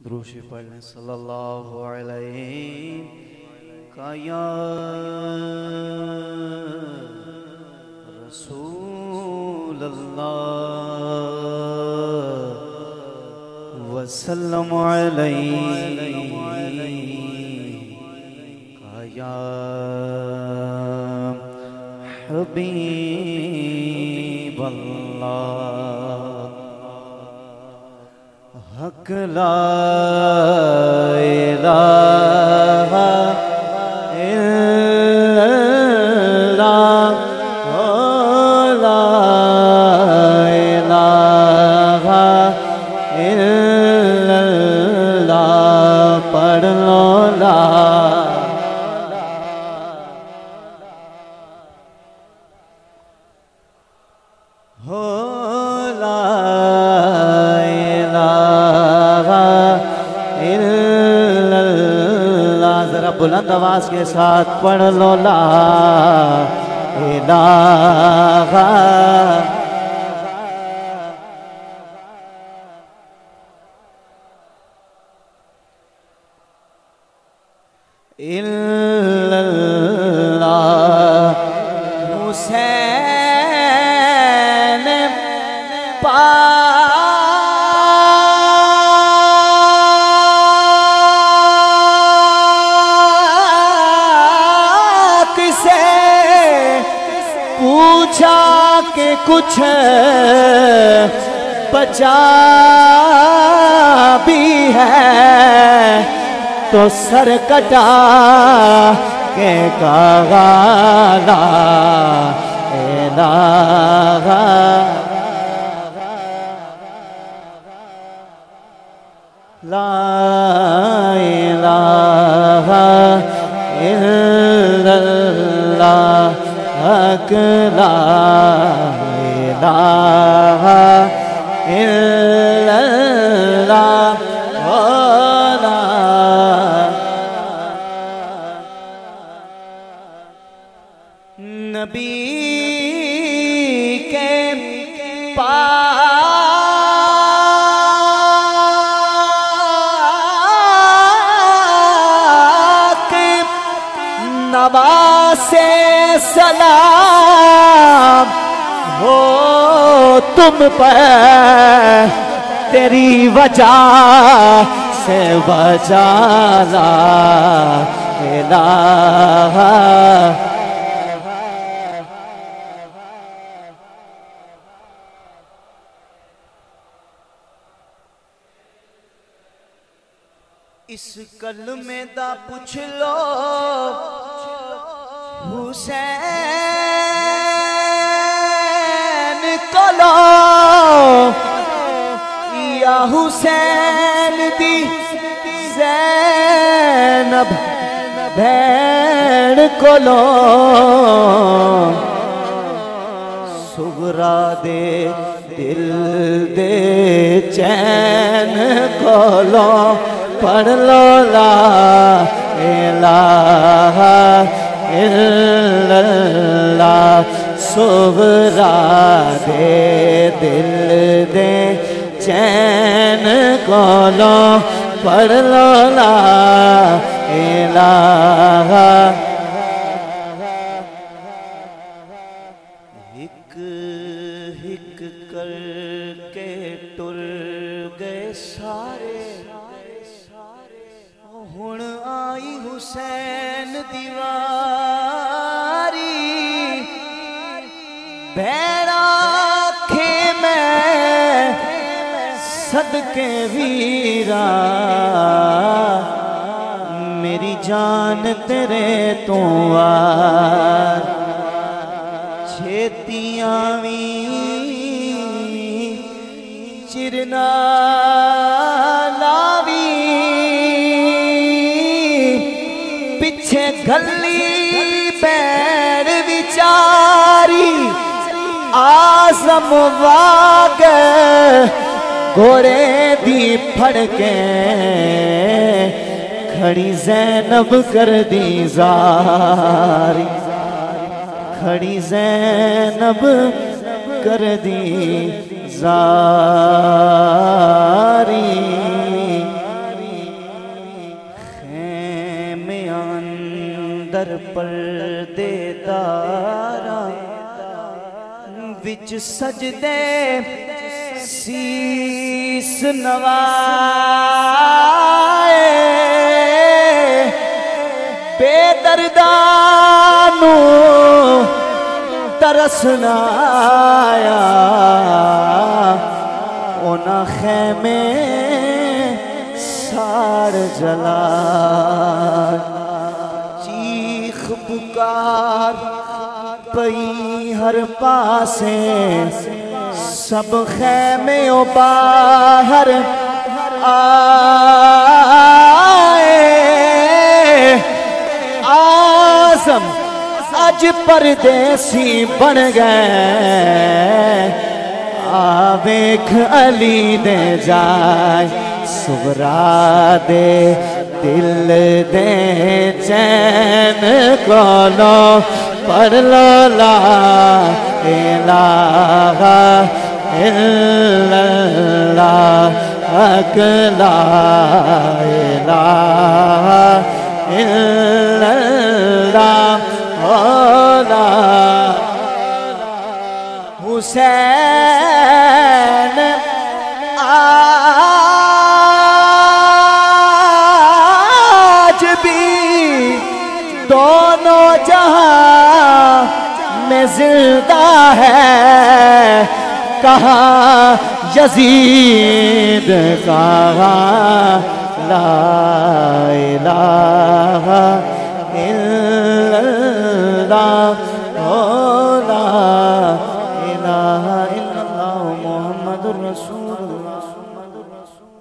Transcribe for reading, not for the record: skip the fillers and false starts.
دروشی پڑھنے صلی اللہ علیہ کا یا رسول اللہ وسلم علیہ کا یا حبیب اللہ حق لا الہ الا اللہ لا الہ الا اللہ پڑھ لو لا بلند آواز کے ساتھ پڑھ لو لا الہ الا اللہ حسین پوچھا کہ کچھ بچا بھی ہے تو سر کٹا کے کہا لا الہ لا الہ الا اللہ حق لا الہ الا اللہ نبی کے پاک نواسے سلام ہو تم پر تیری وجہ سے بچا لا الہ اس کلمے دا پوچھ لو حسین کلو یا حسین دی زینب بھیڑ کلو سغرا دے دل دے چین کلو پڑھ لو لا الہ الا اللہ سغرا دے دل دے چین کولو پڑھ لو لا الہ ہک ہک کر کے ٹر گئے سارے ہن آئی حسین دیواری بھیڑا کھے میں صدقے ویرا میری جان تیرے تو آر چھیتیاں وی چرنا لاوی پچھے گھلی پیر وچاری آزم واگ گھوڑے دی پھڑ کے کھڑی زینب کر دی زاری کھڑی زینب کر دی زاری در پردے دارا وچ سجدے سیس نوائے بے دردانو ترسنا آیا اونا خیمے سار جلا چیخ پکار پئی ہر پاسے سب خیمے و باہر آئے آزم اج پردیسی بن گئے آویکھ علی دے جائے سغرا دے دل دے چین کولو پڑھ لو لا الہ الا اللہ حق لا الہ الا اللہ حسین آج بھی دونوں جہاں میں زندہ ہے کہاں یزید کہاں لا الہ الا اللہ لا الہ الا اللہ محمد الرسول